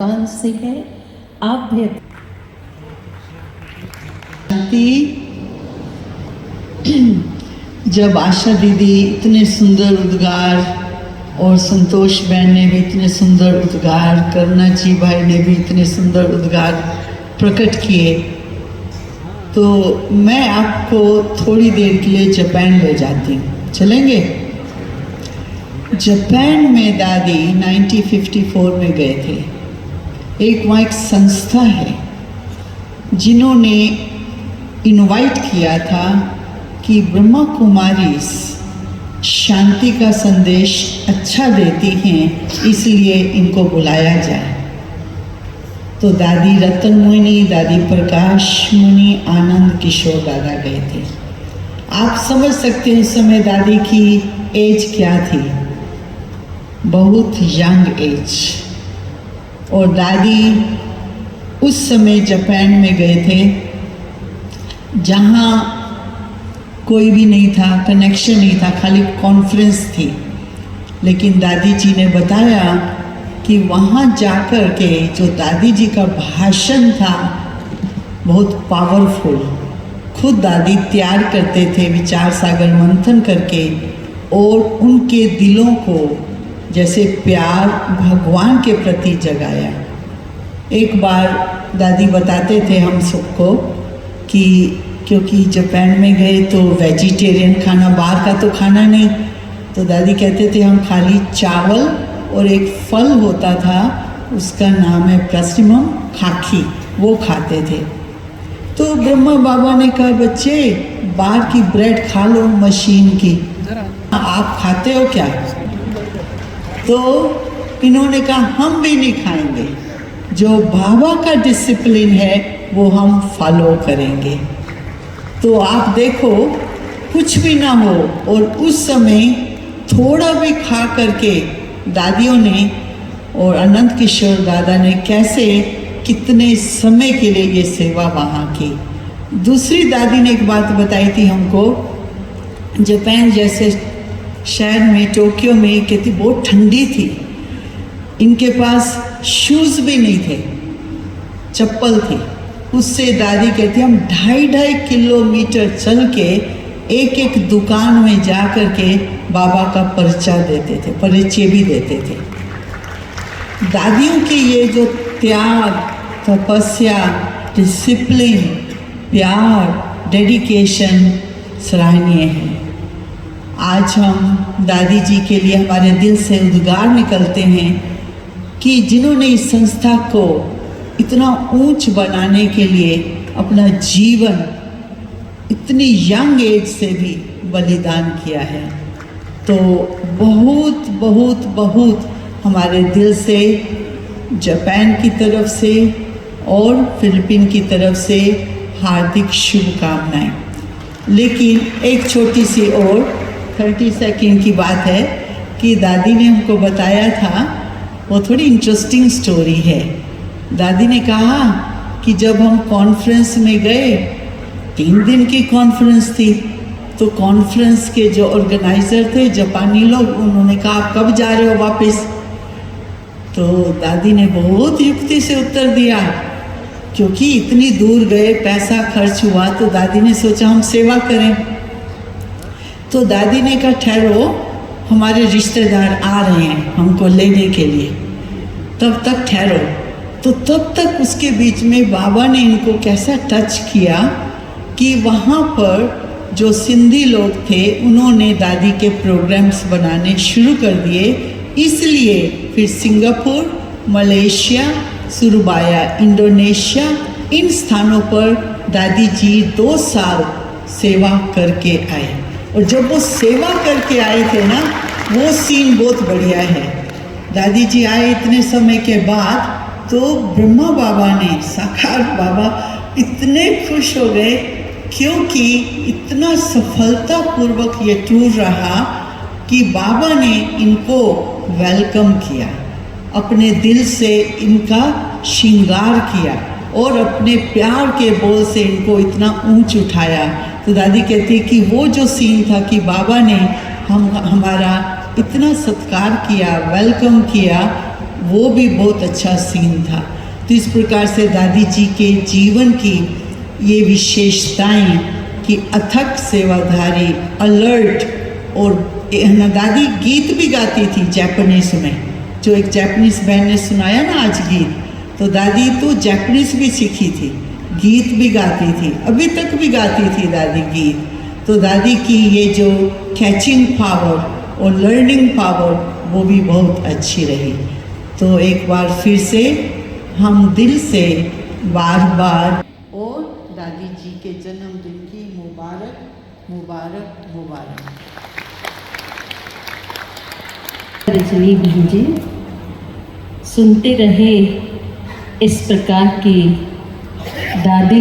कौन सी है आप भी जब आशा दीदी इतने सुंदर उद्गार और संतोष बहन ने भी इतने सुंदर उद्गार, करुणा जी भाई ने भी इतने सुंदर उद्गार प्रकट किए, तो मैं आपको थोड़ी देर के लिए जापान ले जाती हूँ। चलेंगे? जापान में दादी 1954 में गए थे। वहाँ एक संस्था है जिन्होंने इनवाइट किया था कि ब्रह्मा कुमारी शांति का संदेश अच्छा देती हैं, इसलिए इनको बुलाया जाए। तो दादी रतन मुनि, दादी प्रकाश मुनि, आनंद किशोर दादा गए थे। आप समझ सकते हैं उस समय दादी की एज क्या थी, बहुत यंग एज। और दादी उस समय जापान में गए थे जहाँ कोई भी नहीं था, कनेक्शन नहीं था, खाली कॉन्फ्रेंस थी। लेकिन दादी जी ने बताया कि वहाँ जाकर के जो दादी जी का भाषण था बहुत पावरफुल, खुद दादी तैयार करते थे विचार सागर मंथन करके, और उनके दिलों को जैसे प्यार भगवान के प्रति जगाया। एक बार दादी बताते थे हम सबको कि क्योंकि जापान में गए तो वेजिटेरियन खाना, बाहर का तो खाना नहीं, तो दादी कहते थे हम खाली चावल और एक फल होता था, उसका नाम है प्रसिमम खाकी, वो खाते थे। तो ब्रह्मा बाबा ने कहा बच्चे बाहर की ब्रेड खा लो मशीन की, आप खाते हो क्या? तो इन्होंने कहा हम भी नहीं खाएंगे, जो बाबा का डिसिप्लिन है वो हम फॉलो करेंगे। तो आप देखो कुछ भी ना हो, और उस समय थोड़ा भी खा करके दादियों ने और अनंत किशोर दादा ने कैसे कितने समय के लिए ये सेवा वहाँ की। दूसरी दादी ने एक बात बताई थी हमको, जापान जैसे शहर में, टोक्यो में, कहती बहुत ठंडी थी, इनके पास शूज़ भी नहीं थे, चप्पल थी। उससे दादी कहती हम 2.5 किलोमीटर चल के एक दुकान में जा कर के बाबा का परिचय देते थे, परिचय भी देते थे। दादियों की ये जो त्याग, तपस्या, डिसिप्लिन, प्यार, डेडिकेशन सराहनीय है। आज हम दादी जी के लिए हमारे दिल से उद्गार निकलते हैं कि जिन्होंने इस संस्था को इतना ऊंच बनाने के लिए अपना जीवन इतनी यंग एज से भी बलिदान किया है। तो बहुत बहुत बहुत हमारे दिल से जापान की तरफ से और फिलीपीन की तरफ से हार्दिक शुभकामनाएं। लेकिन एक छोटी सी और 30 सेकंड की बात है कि दादी ने हमको बताया था, वो थोड़ी इंटरेस्टिंग स्टोरी है। दादी ने कहा कि जब हम कॉन्फ्रेंस में गए, 3 दिन की कॉन्फ्रेंस थी, तो कॉन्फ्रेंस के जो ऑर्गेनाइज़र थे जापानी लोग, उन्होंने कहा आप कब जा रहे हो वापस? तो दादी ने बहुत युक्ति से उत्तर दिया, क्योंकि इतनी दूर गए, पैसा खर्च हुआ, तो दादी ने सोचा हम सेवा करें। तो दादी ने कहा ठहरो, हमारे रिश्तेदार आ रहे हैं हमको लेने के लिए, तब तक ठहरो। तो तब तक उसके बीच में बाबा ने इनको कैसा टच किया कि वहाँ पर जो सिंधी लोग थे उन्होंने दादी के प्रोग्राम्स बनाने शुरू कर दिए। इसलिए फिर सिंगापुर, मलेशिया, सुरबाया, इंडोनेशिया, इन स्थानों पर दादी जी 2 साल सेवा करके आए। और जब वो सेवा करके आए थे ना, वो सीन बहुत बढ़िया है। दादी जी आए इतने समय के बाद, तो ब्रह्मा बाबा ने, साकार बाबा इतने खुश हो गए, क्योंकि इतना सफलतापूर्वक ये टूर रहा कि बाबा ने इनको वेलकम किया, अपने दिल से इनका श्रृंगार किया और अपने प्यार के बोल से इनको इतना ऊंच उठाया। तो दादी कहती है कि वो जो सीन था कि बाबा ने हमारा इतना सत्कार किया, वेलकम किया, वो भी बहुत अच्छा सीन था। तो इस प्रकार से दादी जी के जीवन की ये विशेषताएं कि अथक सेवाधारी, अलर्ट, और दादी गीत भी गाती थी जापानीज में, जो एक जापानीज बहन ने सुनाया ना आज गीत, तो दादी तो जापानीज भी सीखी थी, गीत भी गाती थी, अभी तक भी गाती थी दादी गीत। तो दादी की ये जो कैचिंग पावर और लर्निंग पावर वो भी बहुत अच्छी रही। तो एक बार फिर से हम दिल से बार बार और दादी जी के जन्मदिन की मुबारक मुबारक मुबारक। रजनी बहन जी, सुनते रहे इस प्रकार की दादी